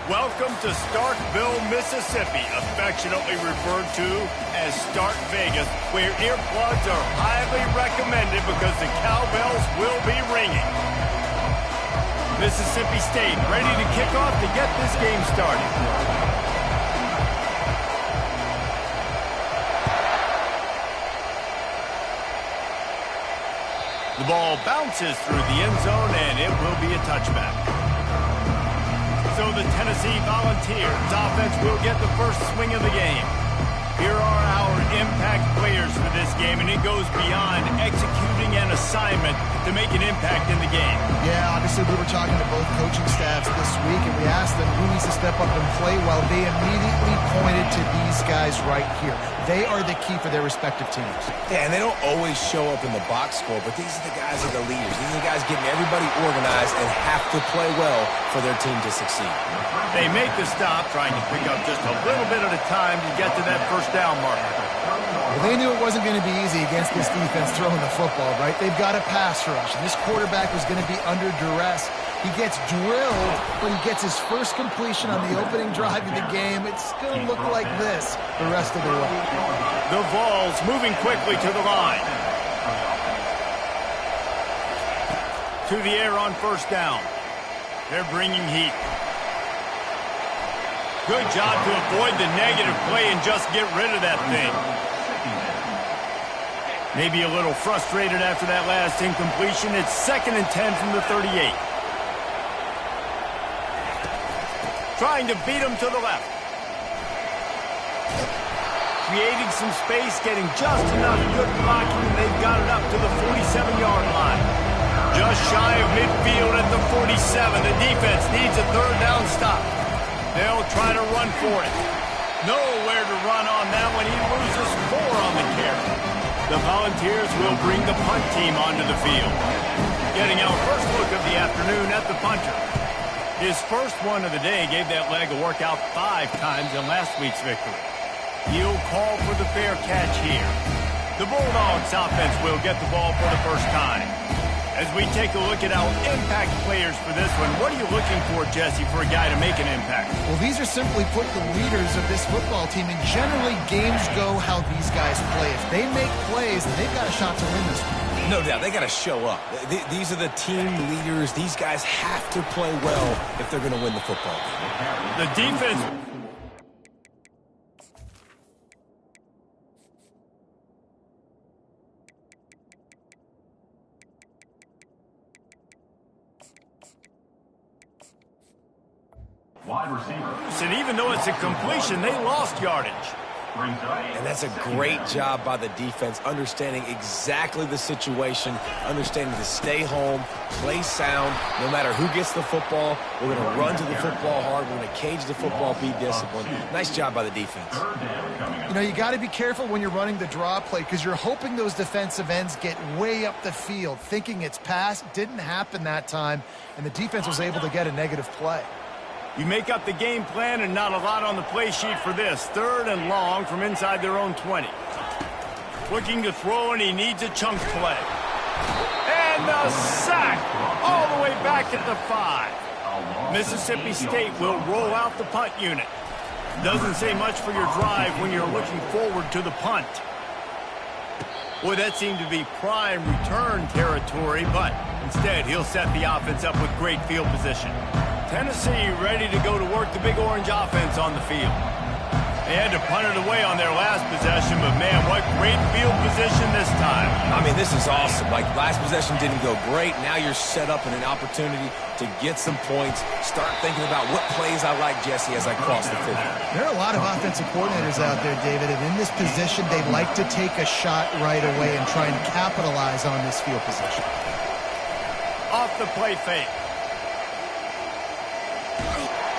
Welcome to Starkville, Mississippi, affectionately referred to as Stark Vegas, where earplugs are highly recommended because the cowbells will be ringing. Mississippi State ready to kick off to get this game started. The ball bounces through the end zone, and it will be a touchback. So the Tennessee Volunteers offense will get the first swing of the game. Here are our impact players for this game, and it goes beyond executing an assignment to make an impact in the game. Yeah, obviously we were talking to both coaching staffs this week, and we asked them who needs to step up and play well. They immediately pointed to these guys right here. They are the key for their respective teams. Yeah, and they don't always show up in the box score, but these are the guys that are the leaders. These are the guys getting everybody organized and have to play well for their team to succeed. They make the stop, trying to pick up just a little bit at a time to get to that first down marker. Well, they knew it wasn't going to be easy against this defense throwing the football, right? They've got a pass rush, and this quarterback was going to be under duress. He gets drilled, but he gets his first completion on the opening drive of the game. It's going to look like this the rest of the way. The Vols moving quickly to the line. To the air on first down. They're bringing heat. Good job to avoid the negative play and just get rid of that thing. Maybe a little frustrated after that last incompletion. It's 2nd and 10 from the 38. Trying to beat him to the left. Creating some space, getting just enough good blocking, and they've got it up to the 47-yard line. Just shy of midfield at the 47. The defense needs a third down stop. They'll try to run for it. Nowhere to run on that one. He loses 4 on the carry. The Volunteers will bring the punt team onto the field. Getting our first look of the afternoon at the punter. His first one of the day gave that leg a workout 5 times in last week's victory. He'll call for the fair catch here. The Bulldogs offense will get the ball for the first time. As we take a look at our impact players for this one, what are you looking for, Jesse, for a guy to make an impact? Well, these are simply put the leaders of this football team, and generally games go how these guys play. If they make plays, then they've got a shot to win this one. No doubt, they got to show up. These are the team leaders. These guys have to play well if they're going to win the football game. The defense... Wide receiver. And even though it's a completion, they lost yardage. And that's a great job by the defense, understanding exactly the situation, understanding to stay home, play sound. No matter who gets the football, we're going to run to the football hard. We're going to cage the football, be disciplined. Nice job by the defense. You know, you got to be careful when you're running the draw play because you're hoping those defensive ends get way up the field, thinking it's pass. Didn't happen that time, and the defense was able to get a negative play. You make up the game plan and not a lot on the play sheet for this. 3rd and long from inside their own 20. Looking to throw, and he needs a chunk play. And the sack all the way back at the 5. Mississippi State will roll out the punt unit. Doesn't say much for your drive when you're looking forward to the punt. Boy, that seemed to be prime return territory, but instead he'll set the offense up with great field position. Tennessee ready to go to work the Big Orange offense on the field. They had to punt it away on their last possession, but man, what great field position this time. I mean, this is awesome. Like, last possession didn't go great. Now you're set up in an opportunity to get some points. Start thinking about what plays I like, Jesse, as I cross the 50. There are a lot of offensive coordinators out there, David, and in this position, they like to take a shot right away and try and capitalize on this field position. Off the play fake.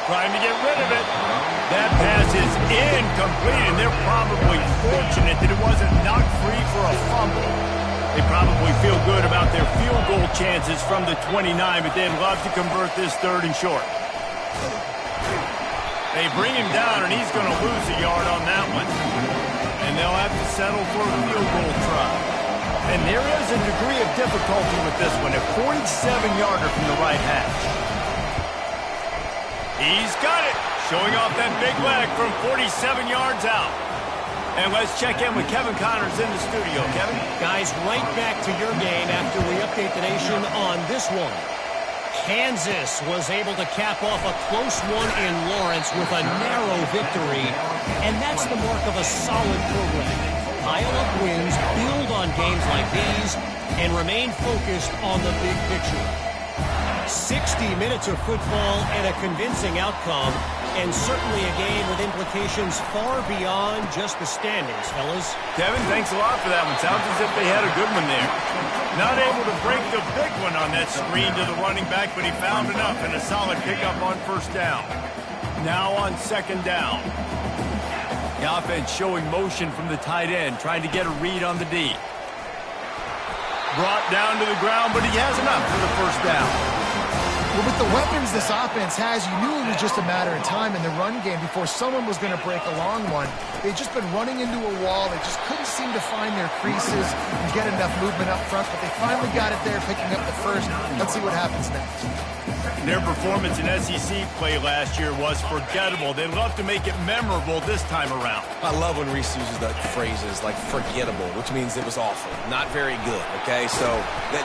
Trying to get rid of it. That pass is incomplete, and they're probably fortunate that it wasn't knocked free for a fumble. They probably feel good about their field goal chances from the 29, but they'd love to convert this 3rd and short. They bring him down, and he's going to lose a yard on that one. And they'll have to settle for a field goal try. And there is a degree of difficulty with this one, a 47-yarder from the right hash. He's got it. Showing off that big leg from 47 yards out. And let's check in with Kevin Connors in the studio. Kevin? Guys, right back to your game after we update the nation on this one. Kansas was able to cap off a close one in Lawrence with a narrow victory. And that's the mark of a solid program. Pile up wins, build on games like these, and remain focused on the big picture. 60 minutes of football and a convincing outcome, and certainly a game with implications far beyond just the standings, fellas. Kevin, thanks a lot for that one. Sounds as if they had a good one there. Not able to break the big one on that screen to the running back, but he found enough and a solid pickup on first down. Now on second down. The offense showing motion from the tight end, trying to get a read on the D. Brought down to the ground, but he has enough for the first down. Well, with the weapons this offense has, you knew it was just a matter of time in the run game before someone was going to break a long one. They'd just been running into a wall. They just couldn't seem to find their creases and get enough movement up front, but they finally got it there, picking up the first. Let's see what happens next. Their performance in SEC play last year was forgettable. They'd love to make it memorable this time around. I love when Reese uses the phrases like forgettable, which means it was awful, not very good, okay? So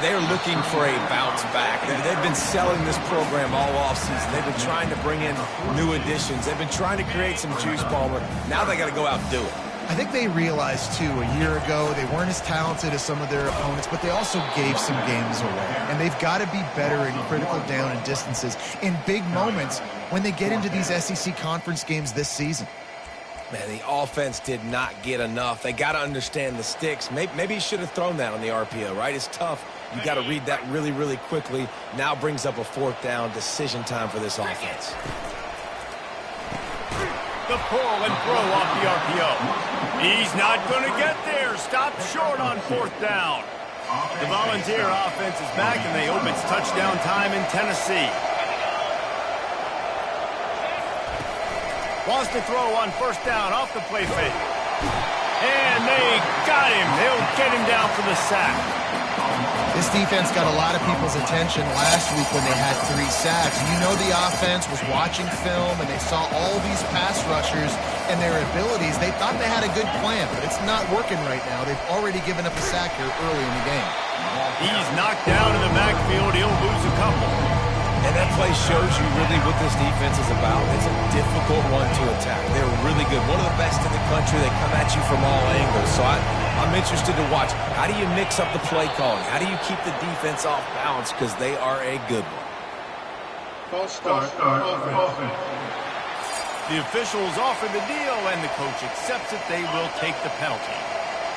they're looking for a bounce back. They've been selling this program all offseason. They've been trying to bring in new additions. They've been trying to create some juice, Palmer. Now they got to go out and do it. I think they realized, too, a year ago, they weren't as talented as some of their opponents, but they also gave some games away. And they've got to be better in critical down and distances in big moments when they get into these SEC conference games this season. Man, the offense did not get enough. They got to understand the sticks. Maybe he should have thrown that on the RPO, right? It's tough. You got to read that really, really quickly. Now brings up a fourth down decision time for this offense. The pull and throw off the RPO. He's not going to get there. Stopped short on fourth down. The Volunteer offense is back, and they hope it's touchdown time in Tennessee. Wants to throw on first down off the play fake. And they got him. They'll get him down for the sack. This defense got a lot of people's attention last week when they had 3 sacks. You know the offense was watching film, and they saw all these pass rushers and their abilities. They thought they had a good plan, but it's not working right now. They've already given up a sack here early in the game. He's knocked down in the backfield. He'll lose a couple. And that play shows you really what this defense is about. It's a difficult one to attack. They're really good. One of the best in the country. They come at you from all angles. So I'm interested to watch. How do you mix up the play calling? How do you keep the defense off balance? Because they are a good one. False start, offense. The officials offer the deal, and the coach accepts it. They will take the penalty.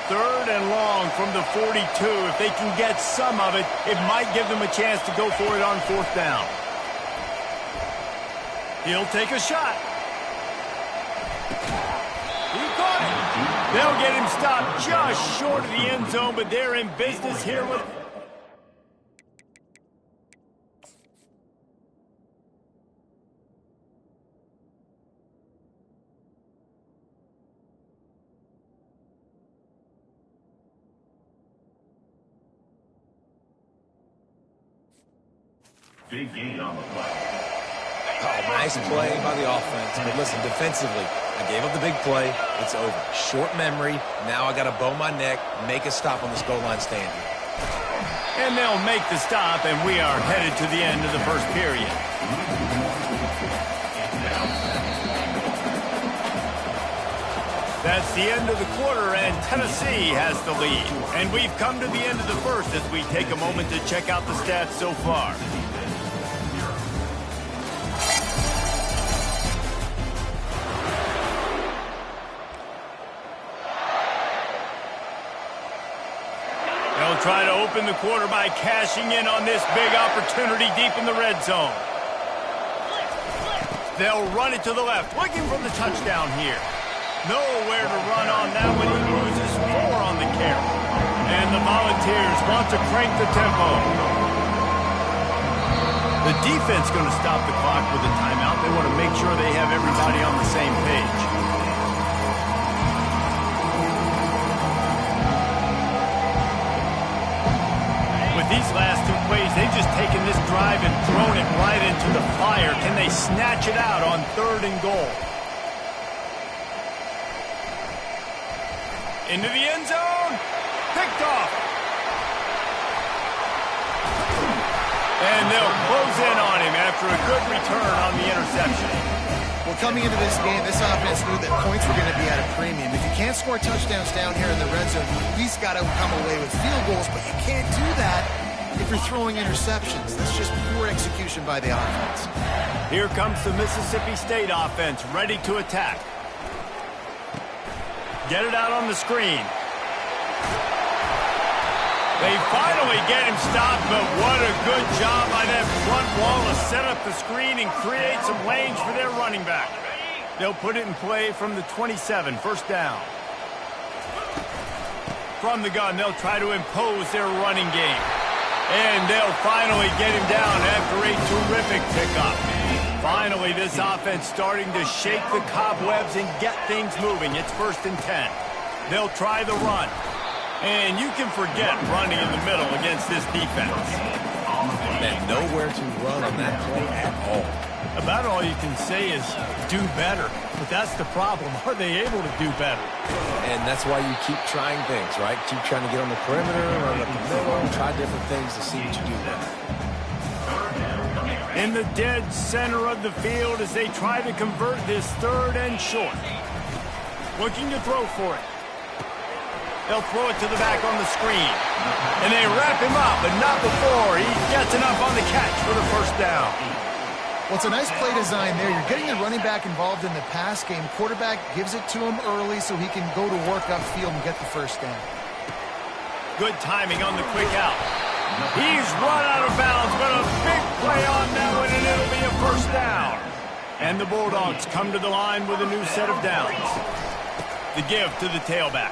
3rd and long from the 42. If they can get some of it, it might give them a chance to go for it on fourth down. He'll take a shot. He caught it. They'll get him stopped just short of the end zone, but they're in business here with... Big gain on the play. Oh, nice play by the offense. But listen, defensively, I gave up the big play. It's over. Short memory. Now I got to bow my neck, make a stop on this goal line stand here. And they'll make the stop, and we are headed to the end of the first period. That's the end of the quarter, and Tennessee has the lead. And we've come to the end of the first as we take a moment to check out the stats so far. They'll try to open the quarter by cashing in on this big opportunity deep in the red zone. They'll run it to the left, looking for the touchdown here. Nowhere to run on that one. He loses 4 on the carry. And the Volunteers want to crank the tempo. The defense going to stop the clock with a timeout. They want to make sure they have everybody on the same page. With With these last two plays, they've just taken this drive and thrown it right into the fire. Can they snatch it out on 3rd and goal? Into the end zone. Picked off. And they'll close in on him after a good return on the interception. Well, coming into this game, this offense knew that points were going to be at a premium. If you can't score touchdowns down here in the red zone, you at least got to come away with field goals, but you can't do that if you're throwing interceptions. That's just pure execution by the offense. Here comes the Mississippi State offense, ready to attack. Get it out on the screen. They finally get him stopped, but what a good job by that front wall to set up the screen and create some lanes for their running back. They'll put it in play from the 27, 1st down. From the gun, they'll try to impose their running game. And they'll finally get him down after a terrific pickup. Finally, this offense starting to shake the cobwebs and get things moving. It's 1st and 10. They'll try the run. And you can forget running in the middle against this defense. And nowhere to run on that play at all. About all you can say is do better. But that's the problem. Are they able to do better? And that's why you keep trying things, right? Keep trying to get on the perimeter, run up the middle, try different things to see what you do better. In the dead center of the field as they try to convert this 3rd and short. Looking to throw for it. They'll throw it to the back on the screen. And they wrap him up, but not before he gets enough on the catch for the 1st down. Well, it's a nice play design there. You're getting the running back involved in the pass game. Quarterback gives it to him early so he can go to work upfield and get the 1st down. Good timing on the quick out. He's run out of bounds, but a big play on that one, and it'll be a 1st down. And the Bulldogs come to the line with a new set of downs. The give to the tailback.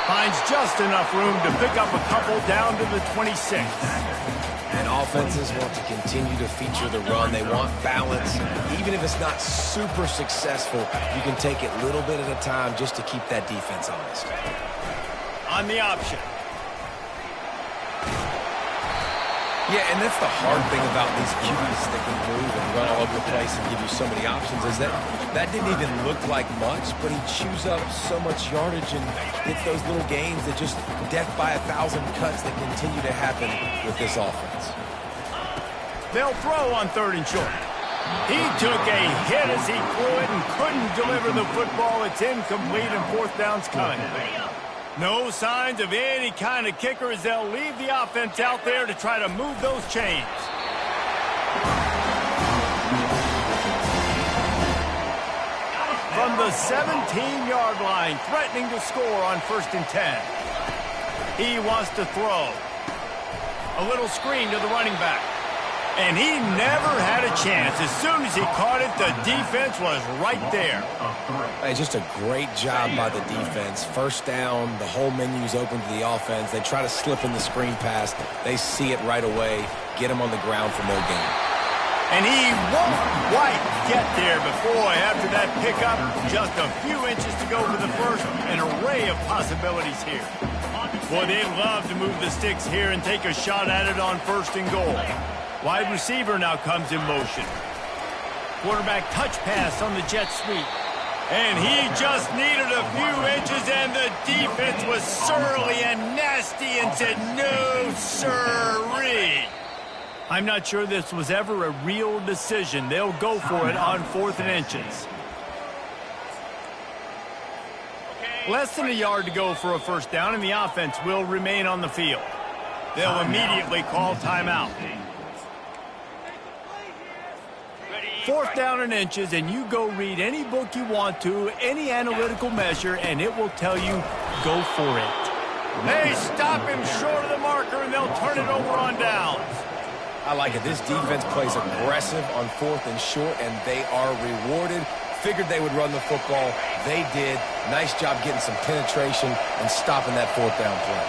Finds just enough room to pick up a couple down to the 26. And offenses want to continue to feature the run. They want balance. Even if it's not super successful, you can take it little bit at a time just to keep that defense honest. On the option. Yeah, and that's the hard thing about these QBs that can move and run all over the place and give you so many options is that didn't even look like much, but he chews up so much yardage and gets those little gains that just death by 1,000 cuts that continue to happen with this offense. They'll throw on 3rd and short. He took a hit as he threw it and couldn't deliver the football. It's incomplete and 4th down's coming. No signs of any kind of kicker as they'll leave the offense out there to try to move those chains. From the 17-yard line, threatening to score on 1st and 10. He wants to throw. A little screen to the running back. And he never had a chance. As soon as he caught it, the defense was right there. Hey, just a great job by the defense. 1st down, the whole menu's open to the offense. They try to slip in the screen pass. They see it right away, get him on the ground for no gain. And he won't quite get there, but boy, after that pickup, just a few inches to go for the 1st. An array of possibilities here. Boy, they love to move the sticks here and take a shot at it on 1st and goal. Wide receiver now comes in motion. Quarterback touch pass on the jet sweep. And he just needed a few inches, and the defense was surly and nasty and said, no, sirree. I'm not sure this was ever a real decision. They'll go for it on 4th and inches. Less than a yard to go for a 1st down, and the offense will remain on the field. They'll immediately call timeout. 4th down and inches, and you go read any book you want to, any analytical measure, and it will tell you, go for it. They stop him short of the marker, and they'll turn it over on downs. I like it. This defense plays aggressive on 4th and short, and they are rewarded. Figured they would run the football. They did. Nice job getting some penetration and stopping that 4th down play.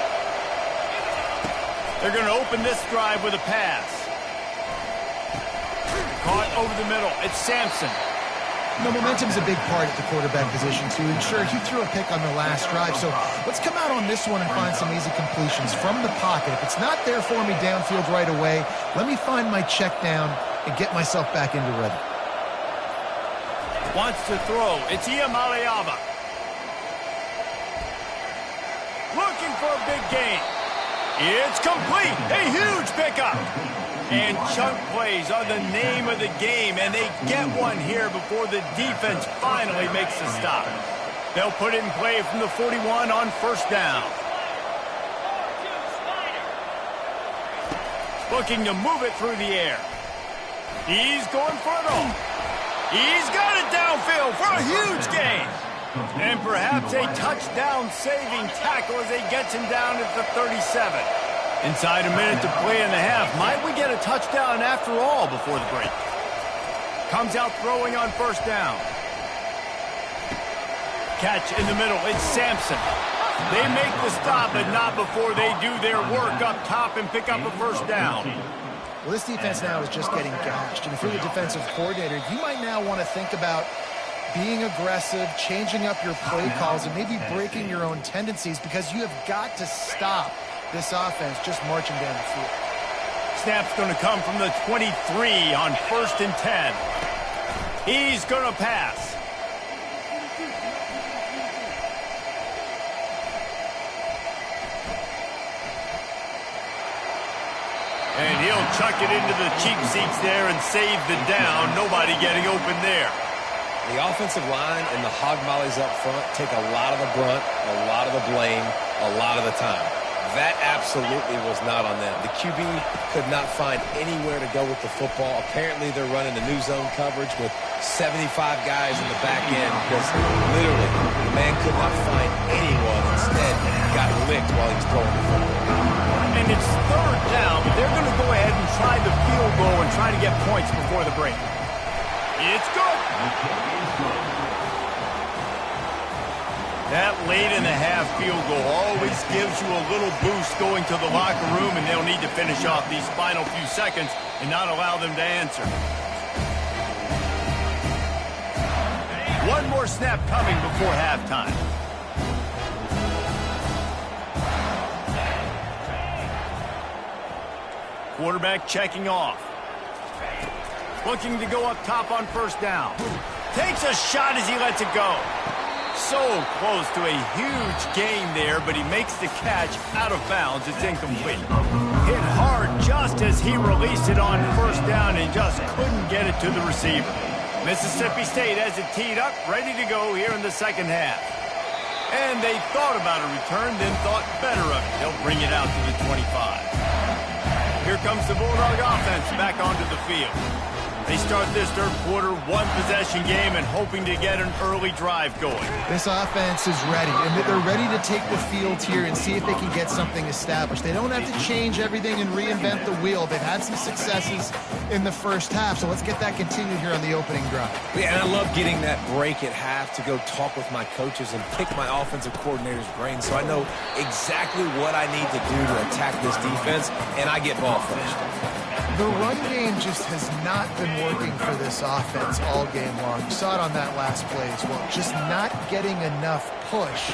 They're going to open this drive with a pass. Caught over the middle. It's Sampson. You know, momentum's a big part at the quarterback position, too. And sure, he threw a pick on the last drive, so let's come out on this one and find some easy completions from the pocket. If it's not there for me downfield right away, let me find my check down and get myself back into rhythm. Wants to throw. It's Iamaleava. Looking for a big gain. It's complete. A huge pickup. And chunk plays are the name of the game, and they get one here before the defense finally makes the stop. They'll put it in play from the 41 on first down. Looking to move it through the air. He's going for it all. He's got it downfield for a huge gain. And perhaps a touchdown-saving tackle as he gets him down at the 37. Inside a minute to play in the half. Might we get a touchdown after all before the break? Comes out throwing on first down. Catch in the middle. It's Sampson. They make the stop, but not before they do their work up top and pick up a first down. Well, this defense now is just getting gashed. And if you're the defensive coordinator, you might now want to think about being aggressive, changing up your play calls, and maybe breaking your own tendencies, because you have got to stop this offense just marching down the field. Snap's going to come from the 23 on 1st and 10. He's going to pass. And he'll chuck it into the cheap seats there and save the down. Nobody getting open there. The offensive line and the hog mollies up front take a lot of the brunt, a lot of the blame, a lot of the time. That absolutely was not on them. The QB could not find anywhere to go with the football. Apparently they're running a new zone coverage with 75 guys in the back end because literally the man could not find anyone. Instead, got licked while he was throwing the football. And it's third down, but they're going to go ahead and try the field goal and try to get points before the break. It's good. That late in the half field goal always gives you a little boost going to the locker room, and they'll need to finish off these final few seconds and not allow them to answer. One more snap coming before halftime. Quarterback checking off. Looking to go up top on first down. Takes a shot as he lets it go. So close to a huge gain there, but he makes the catch out of bounds. It's incomplete. Hit hard just as he released it on first down and just couldn't get it to the receiver. Mississippi State has it teed up, ready to go here in the second half. And they thought about a return, then thought better of it. They'll bring it out to the 25. Here comes the Bulldog offense back onto the field. They start this third quarter, one-possession game, and hoping to get an early drive going. This offense is ready, and they're ready to take the field here and see if they can get something established. They don't have to change everything and reinvent the wheel. They've had some successes in the first half, so let's get that continued here on the opening drive. Yeah, and I love getting that break at half to go talk with my coaches and pick my offensive coordinator's brain so I know exactly what I need to do to attack this defense, and I get ball first. The run game just has not been working for this offense all game long. You saw it on that last play as well. Just not getting enough push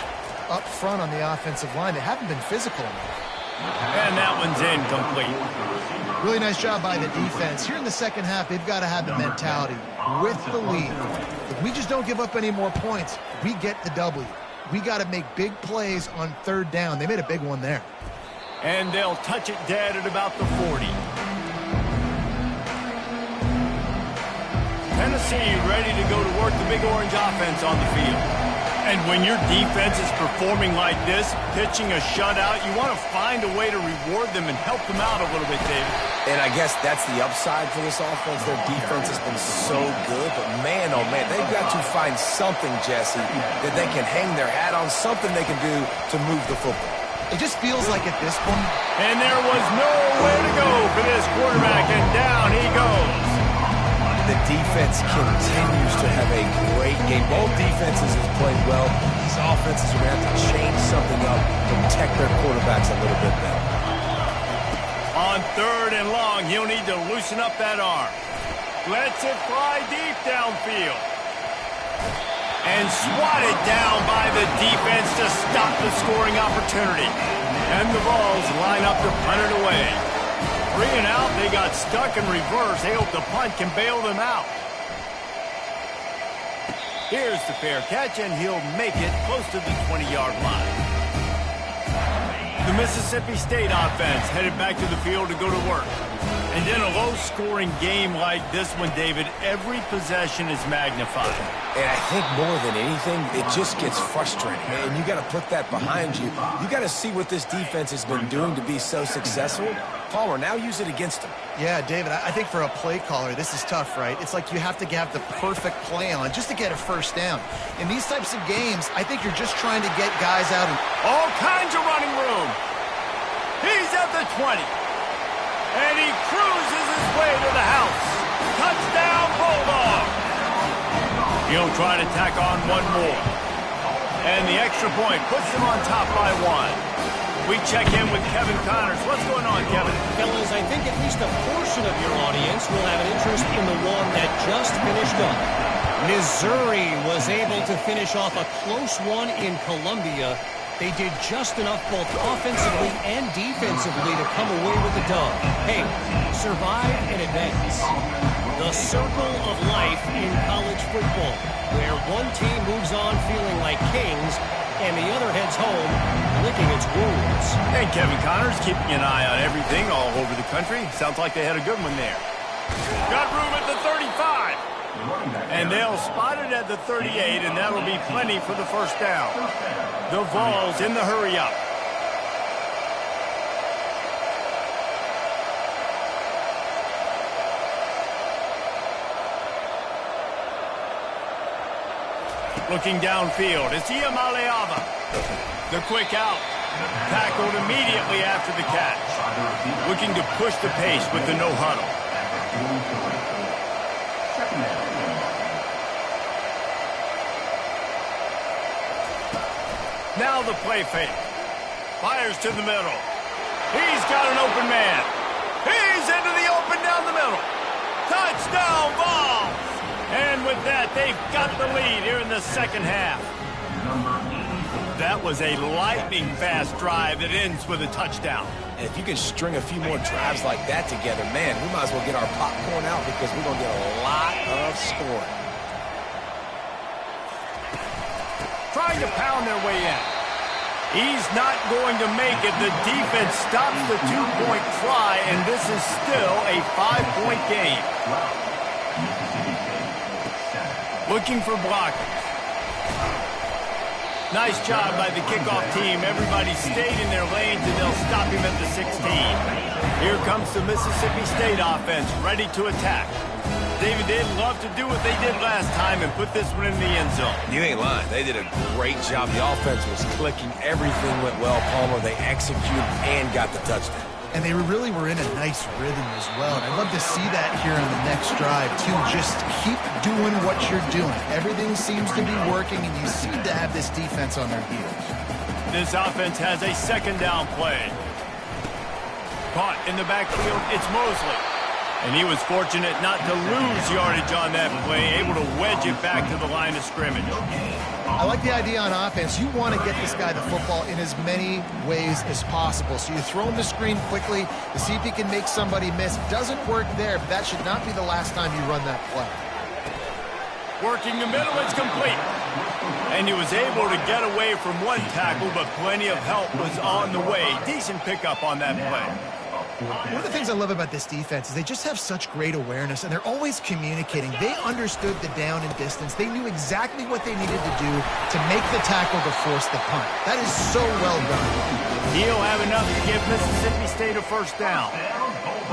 up front on the offensive line. They haven't been physical enough. And that one's incomplete. Really nice job by the defense. Here in the second half, they've got to have the mentality with the lead. If we just don't give up any more points, we get the W. We got to make big plays on third down. They made a big one there. And they'll touch it dead at about the 40. Tennessee ready to go to work the Big Orange offense on the field. And when your defense is performing like this, pitching a shutout, you want to find a way to reward them and help them out a little bit, David. And I guess that's the upside for this offense. Their defense has been so good, but man, oh man, they've got to find something, Jesse, that they can hang their hat on, something they can do to move the football. It just feels like at this point. And there was nowhere to go for this quarterback, and down he goes. The defense continues to have a great game. Both defenses have played well. These offenses are going to have to change something up to protect their quarterbacks a little bit better. On third and long, he'll need to loosen up that arm. Lets it fly deep downfield. And swatted down by the defense to stop the scoring opportunity. And the Vols line up to punt it away. 3 and out, they got stuck in reverse. They hope the punt can bail them out. Here's the fair catch, and he'll make it close to the 20-yard line. The Mississippi State offense headed back to the field to go to work. And in a low-scoring game like this one, David, every possession is magnified. And I think more than anything, it just gets frustrating. And you got to put that behind you. You got to see what this defense has been doing to be so successful. Palmer, now use it against them. Yeah, David, I think for a play caller, this is tough, right? It's like you have to have the perfect play on just to get a first down. In these types of games, I think you're just trying to get guys out. All kinds of running room. He's at the 20. And he cruises his way to the house. Touchdown, Bulldog. He'll try to tack on one more. And the extra point puts them on top by 1. We check in with Kevin Connors. What's going on, Kevin? Fellas, I think at least a portion of your audience will have an interest in the one that just finished up. Missouri was able to finish off a close one in Columbia. They did just enough both offensively and defensively to come away with the dub. Hey, survive and advance. The circle of life in college football, where one team moves on feeling like kings and the other heads home licking its wounds. And Kevin Connors keeping an eye on everything all over the country. Sounds like they had a good one there. Got room at the 35. And they'll spot it at the 38, and that'll be plenty for the first down. The Vols in the hurry-up. Looking downfield, it's Iamaleava. The quick out. Tackled immediately after the catch. Looking to push the pace with the no huddle. Now the play fake. Fires to the middle. He's got an open man. He's into the open down the middle. Touchdown, Vols! And with that, they've got the lead here in the second half. That was a lightning-fast drive that ends with a touchdown. And if you can string a few more drives like that together, man, we might as well get our popcorn out because we're going to get a lot of scoring. Trying to pound their way in. He's not going to make it. The defense stops the two-point try, and this is still a 5-point game. Looking for blockers. Nice job by the kickoff team. Everybody stayed in their lanes, and they'll stop him at the 16. Here comes the Mississippi State offense, ready to attack. David, they'd love to do what they did last time and put this one in the end zone. You ain't lying. They did a great job. The offense was clicking. Everything went well, Palmer. They executed and got the touchdown. And they really were in a nice rhythm as well. And I'd love to see that here on the next drive, too. Just keep doing what you're doing. Everything seems to be working, and you seem to have this defense on their heels. This offense has a second down play. Caught in the backfield, it's Mosley. And he was fortunate not to lose yardage on that play, able to wedge it back to the line of scrimmage. I like the idea on offense. You want to get this guy the football in as many ways as possible. So you throw him the screen quickly to see if he can make somebody miss. It doesn't work there, but that should not be the last time you run that play. Working the middle, it's complete. And he was able to get away from one tackle, but plenty of help was on the way. Decent pickup on that play. One of the things I love about this defense is they just have such great awareness, and they're always communicating. They understood the down and distance. They knew exactly what they needed to do to make the tackle to force the punt. That is so well done. He'll have enough to give Mississippi State a first down.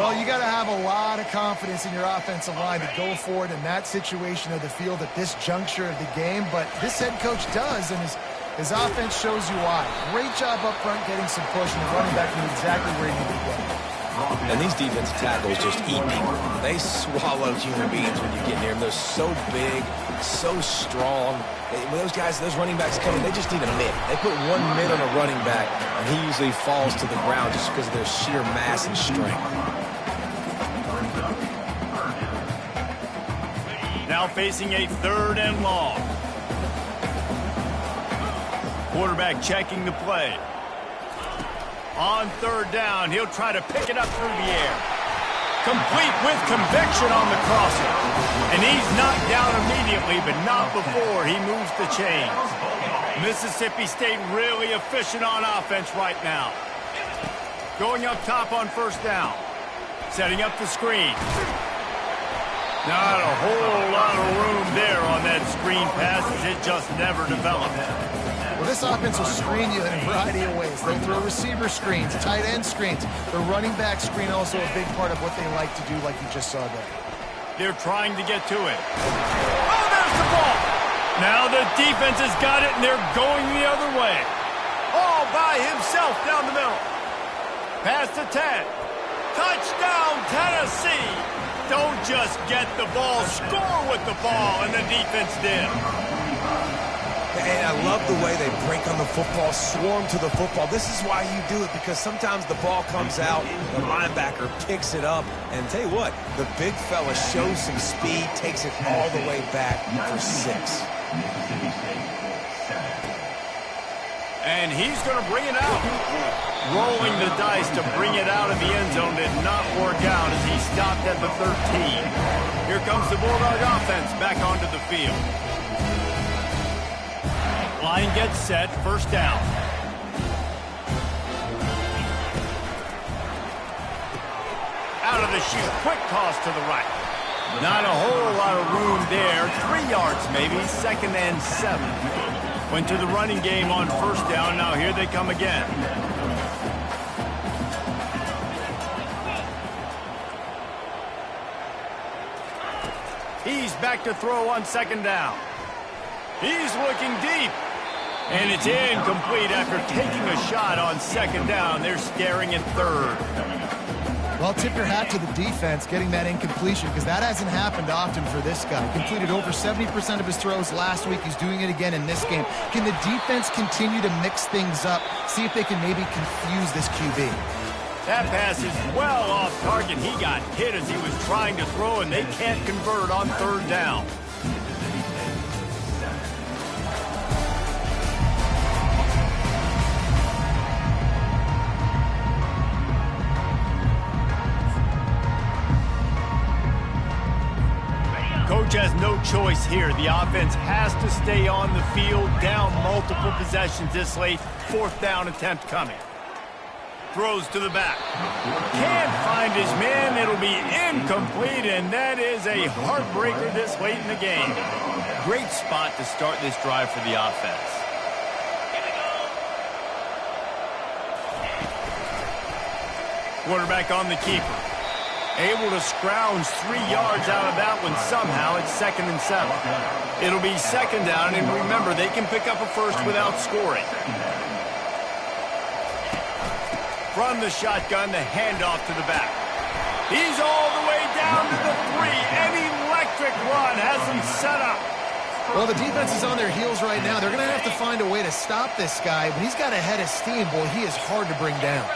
Well, you got to have a lot of confidence in your offensive line to go forward in that situation of the field at this juncture of the game, but this head coach does, and his offense shows you why. Great job up front getting some push, and the running back knew exactly where he needed to go. And these defensive tackles just eat people. They swallow human beings when you get near them. They're so big, so strong. When those guys, those running backs come in, they just need a mid. They put 1 mid on a running back, and he usually falls to the ground just because of their sheer mass and strength. Now facing a 3rd and long. Quarterback checking the play. On third down, he'll try to pick it up through the air. Complete with conviction on the crosser. And he's knocked down immediately, but not before he moves the chains. Mississippi State really efficient on offense right now. Going up top on first down. Setting up the screen. Not a whole lot of room there on that screen pass as it just never developed. Well, this offense will screen you in a variety of ways. They'll throw receiver screens, tight end screens. The running back screen also a big part of what they like to do, like you just saw there. They're trying to get to it. Oh, there's the ball. Now the defense has got it, and they're going the other way. All by himself down the middle. Pass to 10. Touchdown, Tennessee. Don't just get the ball, score with the ball, and the defense did. And I love the way they break on the football, swarm to the football. This is why you do it, because sometimes the ball comes out, the linebacker picks it up, and tell you what, the big fella shows some speed, takes it all the way back for 6. And he's going to bring it out. Rolling the dice to bring it out of the end zone did not work out as he stopped at the 13. Here comes the Bulldog offense back onto the field. Line gets set, first down. Out of the chute, quick toss to the right. Not a whole lot of room there, 3 yards maybe, 2nd and 7. Went to the running game on first down, now here they come again. He's back to throw on 2nd down. He's looking deep. And it's incomplete after taking a shot on 2nd down. They're staring at 3rd. Well, tip your hat to the defense getting that incompletion, because that hasn't happened often for this guy. Completed over 70% of his throws last week. He's doing it again in this game. Can the defense continue to mix things up? See if they can maybe confuse this QB. That pass is well off target. He got hit as he was trying to throw, and they can't convert on 3rd down. Coach has no choice here. The offense has to stay on the field, down multiple possessions this late. 4th down attempt coming. Throws to the back. Can't find his man. It'll be incomplete, and that is a heartbreaker this late in the game. Great spot to start this drive for the offense. Quarterback on the keeper. Able to scrounge 3 yards out of that one somehow. It's 2nd and 7. It'll be 2nd down, and remember, they can pick up a first without scoring. From the shotgun, the handoff to the back. He's all the way down to the 3. An electric run has him set up. Well, the defense is on their heels right now. They're going to have to find a way to stop this guy. But he's got a head of steam. Boy, he is hard to bring down.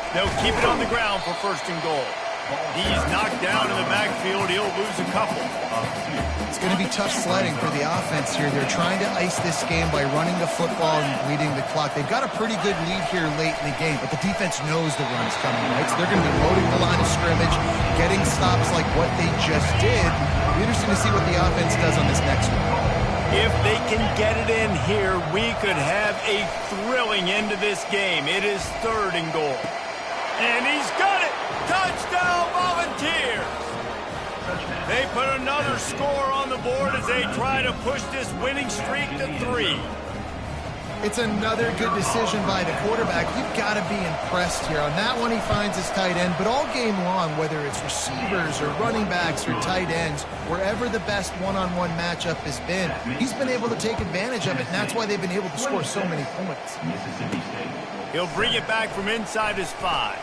They'll keep it on the ground for 1st and goal. He's knocked down in the backfield. He'll lose a couple. It's going to be tough sledding for the offense here. They're trying to ice this game by running the football and bleeding the clock. They've got a pretty good lead here late in the game, but the defense knows the run's coming, right? So they're going to be loading the line of scrimmage, getting stops like what they just did. It'll be interesting to see what the offense does on this next one. If they can get it in here, we could have a thrilling end to this game. It is 3rd and goal. And he's got it! Touchdown, Volunteers! They put another score on the board as they try to push this winning streak to 3. It's another good decision by the quarterback. You've got to be impressed here. On that one, he finds his tight end, but all game long, whether it's receivers or running backs or tight ends, wherever the best one-on-one matchup has been, he's been able to take advantage of it, and that's why they've been able to score so many points. He'll bring it back from inside his 5.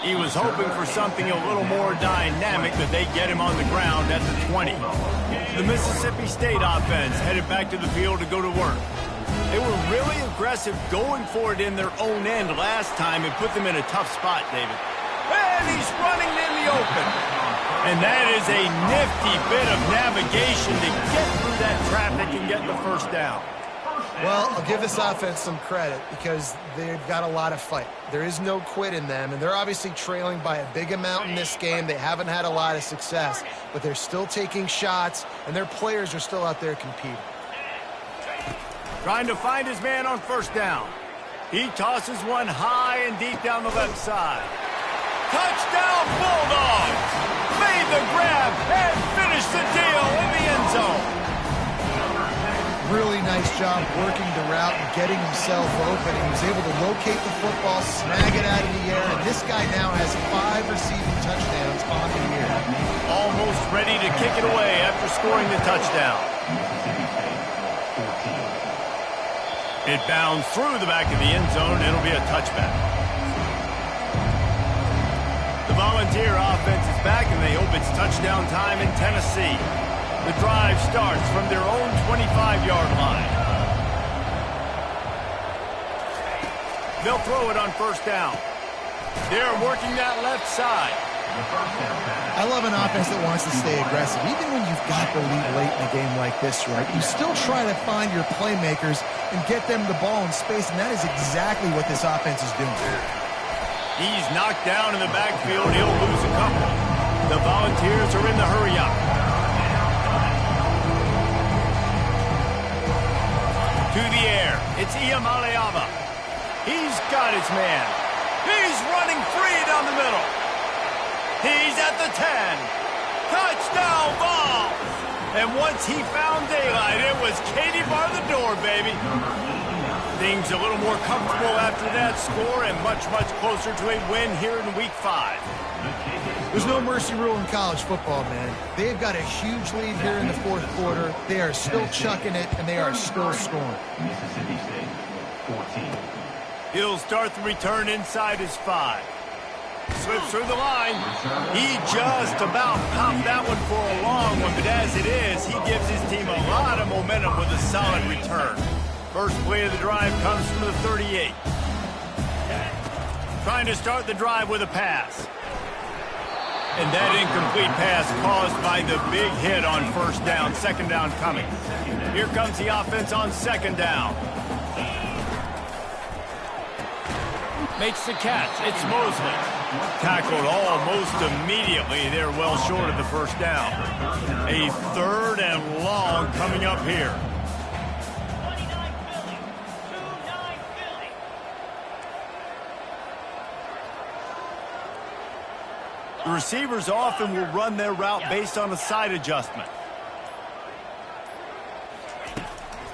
He was hoping for something a little more dynamic, but they get him on the ground at the 20. The Mississippi State offense headed back to the field to go to work. They were really aggressive going for it in their own end last time and put them in a tough spot, David. And he's running in the open. And that is a nifty bit of navigation to get through that traffic and get the first down. Well, I'll give this offense some credit because they've got a lot of fight. There is no quit in them, and they're obviously trailing by a big amount in this game. They haven't had a lot of success, but they're still taking shots, and their players are still out there competing. Trying to find his man on first down. He tosses one high and deep down the left side. Touchdown, Bulldogs! Made the grab and finished the deal in the end zone. Really nice job working the route and getting himself open. He was able to locate the football, snag it out of the air, and this guy now has 5 receiving touchdowns on the year. Almost ready to kick it away after scoring the touchdown. It bounds through the back of the end zone. It'll be a touchback. The Volunteer offense is back, and they hope it's touchdown time in Tennessee. The drive starts from their own 25-yard line. They'll throw it on first down. They're working that left side. I love an offense that wants to stay aggressive. Even when you've got the lead late in a game like this, right, you still try to find your playmakers and get them the ball in space, and that is exactly what this offense is doing. He's knocked down in the backfield. He'll lose a couple. The Volunteers are in the hurry-up. To the air. It's Iamaleava. He's got his man. He's running free down the middle. He's at the 10. Touchdown ball. And once he found daylight, it was Katie bar the door, baby. Things a little more comfortable after that score and much, much closer to a win here in Week 5. There's no mercy rule in college football, man. They've got a huge lead here in the fourth quarter. They are still chucking it, and they are still scoring. Mississippi State, 14. He'll start the return inside his 5. Slips through the line. He just about popped that one for a long one, but as it is, he gives his team a lot of momentum with a solid return. First play of the drive comes from the 38. Trying to start the drive with a pass. And that incomplete pass caused by the big hit on first down, second down coming. Here comes the offense on second down. Makes the catch. It's Mosley. Tackled almost immediately. They're well short of the first down. A third and long coming up here. The receivers often will run their route based on a side adjustment.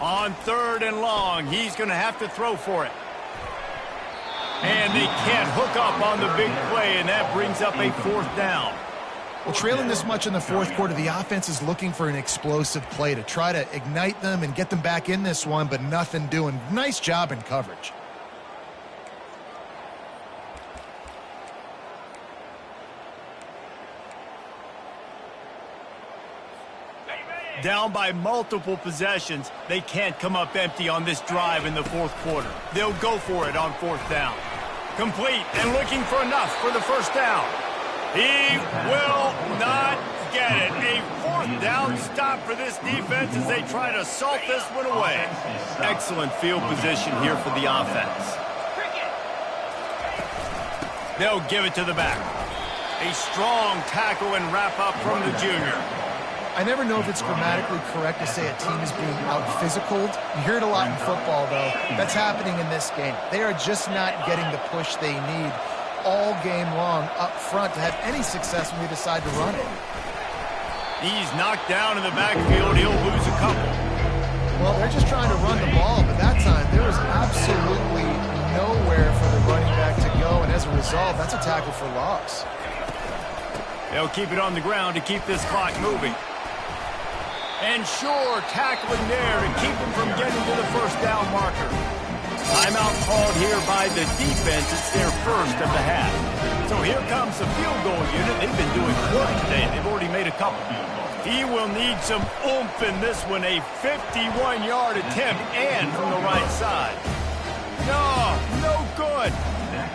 On third and long, he's going to have to throw for it. And they can't hook up on the big play, and that brings up a fourth down. Well, trailing this much in the fourth quarter, the offense is looking for an explosive play to try to ignite them and get them back in this one, but nothing doing. Nice job in coverage. Down by multiple possessions, they can't come up empty on this drive in the fourth quarter. They'll go for it on fourth down. Complete and looking for enough for the first down. He will not get it. A fourth down stop for this defense as they try to salt this one away. Excellent field position here for the offense. They'll give it to the back. A strong tackle and wrap up from the junior. I never know if it's grammatically correct to say a team is being out-physicaled. You hear it a lot in football, though. That's happening in this game. They are just not getting the push they need all game long up front to have any success when they decide to run it. He's knocked down in the backfield. He'll lose a couple. Well, they're just trying to run the ball, but that time there was absolutely nowhere for the running back to go, and as a result, that's a tackle for loss. They'll keep it on the ground to keep this clock moving. And sure, tackling there to keep them from getting to the first down marker. Timeout called here by the defense. It's their first of the half. So here comes the field goal unit. They've been doing work today. They've already made a couple. He will need some oomph in this one. A 51-yard attempt and from the right side. No good.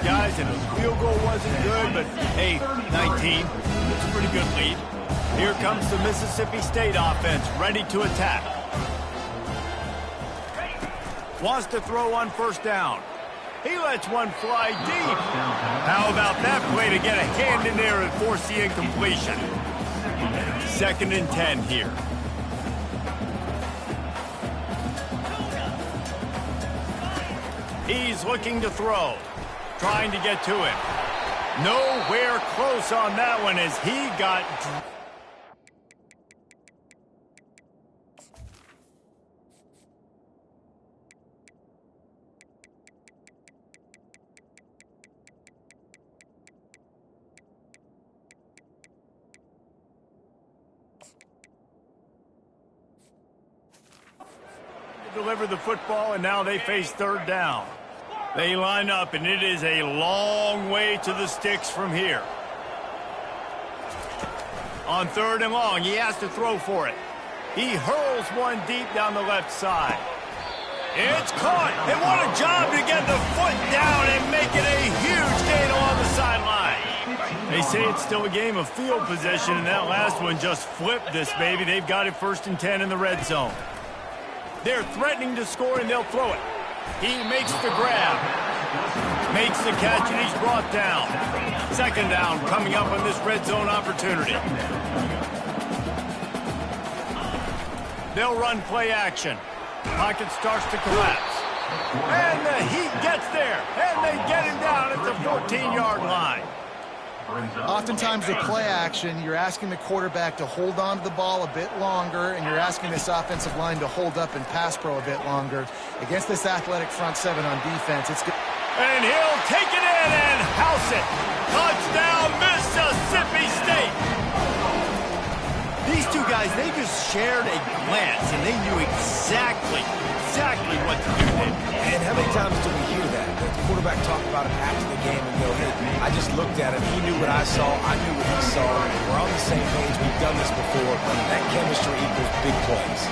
guys, and the field goal wasn't good, but hey, 19. It's a pretty good lead. Here comes the Mississippi State offense, ready to attack. Wants to throw on first down. He lets one fly deep. How about that play to get a hand in there and force the incompletion? 2nd and 10 here. He's looking to throw, trying to get to it. Nowhere close on that one as he got... deliver the football, and now they face 3rd down. They line up, and it is a long way to the sticks from here. On 3rd and long, he has to throw for it. He hurls one deep down the left side. It's caught, and what a job to get the foot down and make it a huge gain along the sideline. They say it's still a game of field position, and that last one just flipped this baby. They've got it 1st and 10 in the red zone. They're threatening to score, and they'll throw it. He makes the grab. Makes the catch, and he's brought down. 2nd down coming up on this red zone opportunity. They'll run play action. Pocket starts to collapse. And the heat gets there, and they get him down at the 14-yard line. Oftentimes with play action, you're asking the quarterback to hold on to the ball a bit longer, and you're asking this offensive line to hold up and pass pro a bit longer. Against this athletic front 7 on defense, it's good. And he'll take it in and house it. Touchdown, Mississippi State. These two guys, they just shared a glance, and they knew exactly what to do there. And how many times do we hear that? The quarterback talk about it after the game and go, hey, I just looked at him. He knew what I saw. I knew what he saw. We're on the same page. We've done this before. That chemistry equals big plays.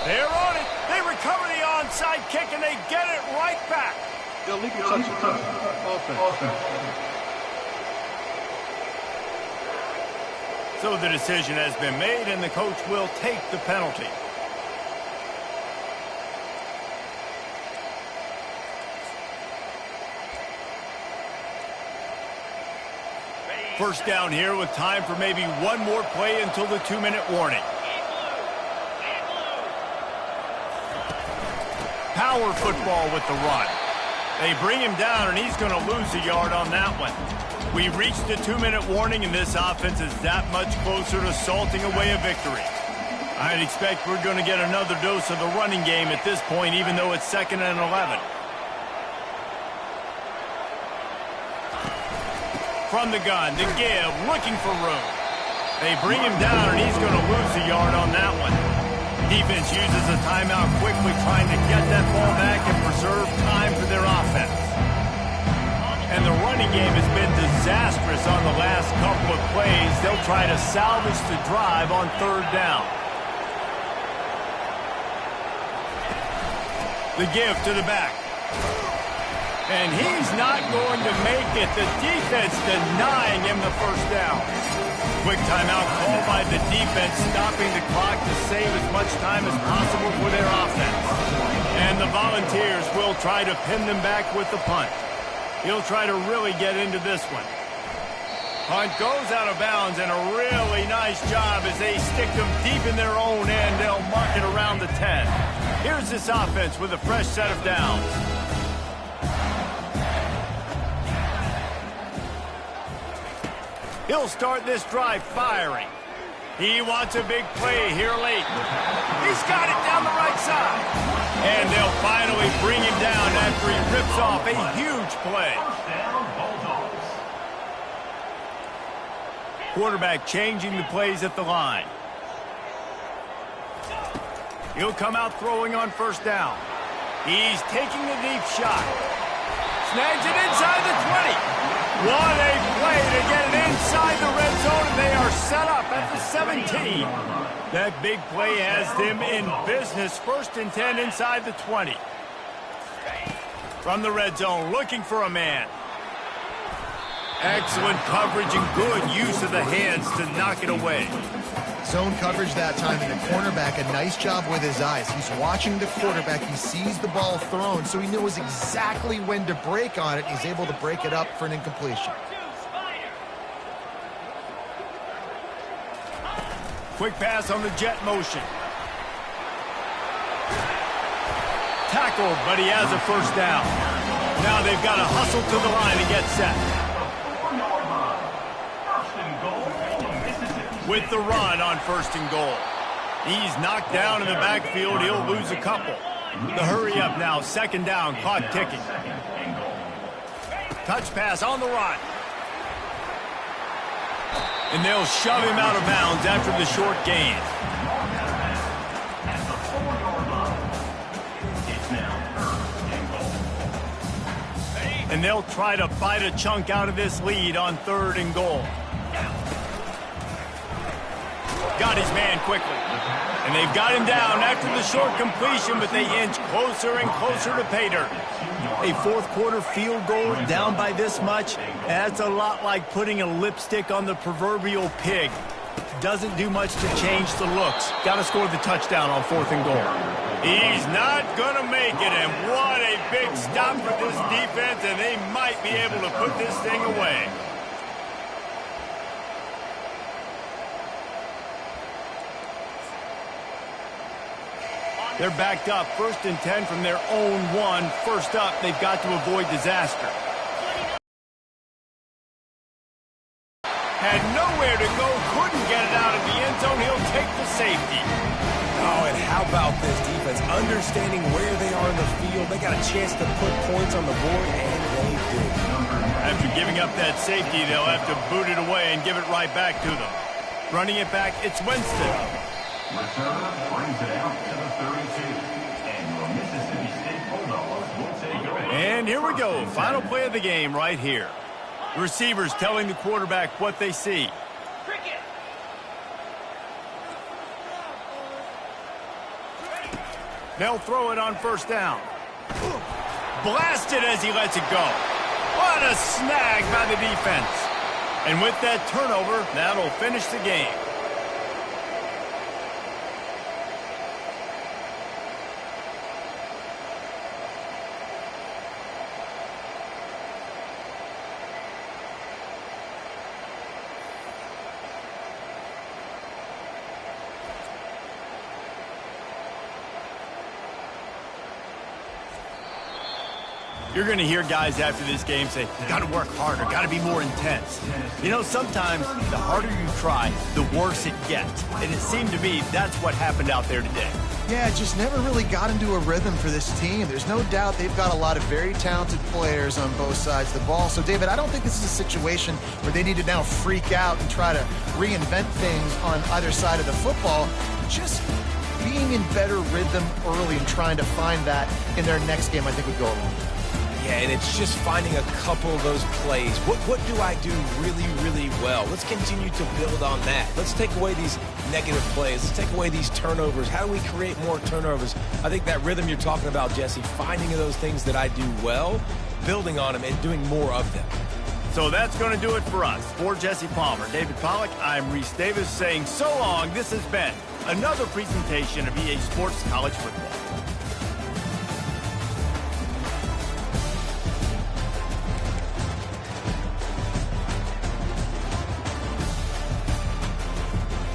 They're on it. They recover the onside kick, and they get it right back. Illegal touch. Offense. So the decision has been made, and the coach will take the penalty. First down here with time for maybe one more play until the 2-minute warning. Power football with the run. They bring him down, and he's going to lose a yard on that one. We've reached the 2-minute warning, and this offense is that much closer to salting away a victory. I'd expect we're going to get another dose of the running game at this point, even though it's 2nd and 11. From the gun, the give, looking for room. They bring him down, and he's going to lose a yard on that one. Defense uses a timeout quickly, trying to get that ball back and preserve time for their offense. And the running game has been disastrous on the last couple of plays. They'll try to salvage the drive on 3rd down. The give to the back. And he's not going to make it. The defense denying him the first down. Quick timeout called by the defense, stopping the clock to save as much time as possible for their offense. And the Volunteers will try to pin them back with the punt. He'll try to really get into this one. Punt goes out of bounds, and a really nice job as they stick them deep in their own end. They'll mark it around the 10. Here's this offense with a fresh set of downs. He'll start this drive firing. He wants a big play here late. He's got it down the right side. And they'll finally bring him down after he rips off a huge play. Quarterback changing the plays at the line. He'll come out throwing on first down. He's taking the deep shot. Snags it inside the 20. What a play to get it inside the red zone, and they are set up at the 17. That big play has them in business. 1st and 10 inside the 20. From the red zone, looking for a man. Excellent coverage and good use of the hands to knock it away. Zone coverage that time, and the cornerback, a nice job with his eyes. He's watching the quarterback. He sees the ball thrown, so he knows exactly when to break on it. He's able to break it up for an incompletion. Quick pass on the jet motion. Tackled, but he has a 1st down. Now they've got to hustle to the line and get set. With the run on 1st and goal. He's knocked down in the backfield. He'll lose a couple. The hurry up now. 2nd down. Clock ticking. Touch pass on the run. And they'll shove him out of bounds after the short gain. And they'll try to bite a chunk out of this lead on 3rd and goal. Got his man quickly. And they've got him down after the short completion, but they inch closer and closer to pay dirt. A 4th quarter field goal down by this much, that's a lot like putting a lipstick on the proverbial pig. Doesn't do much to change the looks. Got to score the touchdown on 4th and goal. He's not going to make it, and what a big stop for this defense, and they might be able to put this thing away. They're backed up, 1st and 10 from their own 1. First up, they've got to avoid disaster. Had nowhere to go, couldn't get it out of the end zone. He'll take the safety. Oh, and how about this defense? Understanding where they are in the field. They got a chance to put points on the board, and they did. After giving up that safety, they'll have to boot it away and give it right back to them. Running it back, it's Winston. Return brings it out to the 32. And your Mississippi State Bulldogs will take over. And here we go. Final play of the game right here. The receivers telling the quarterback what they see. They'll throw it on 1st down. Blasted as he lets it go. What a snag by the defense. And with that turnover, that'll finish the game. You're going to hear guys after this game say, got to work harder, got to be more intense. You know, sometimes the harder you try, the worse it gets. And it seemed to me that's what happened out there today. Yeah, it just never really got into a rhythm for this team. There's no doubt they've got a lot of very talented players on both sides of the ball. So, David, I don't think this is a situation where they need to now freak out and try to reinvent things on either side of the football. Just being in better rhythm early and trying to find that in their next game, I think, would go a long way. Yeah, and it's just finding a couple of those plays. What do I do really, really well? Let's continue to build on that. Let's take away these negative plays. Let's take away these turnovers. How do we create more turnovers? I think that rhythm you're talking about, Jesse, finding those things that I do well, building on them, and doing more of them. So that's going to do it for us. For Jesse Palmer, David Pollack, I'm Reese Davis saying so long. This has been another presentation of EA Sports College Football.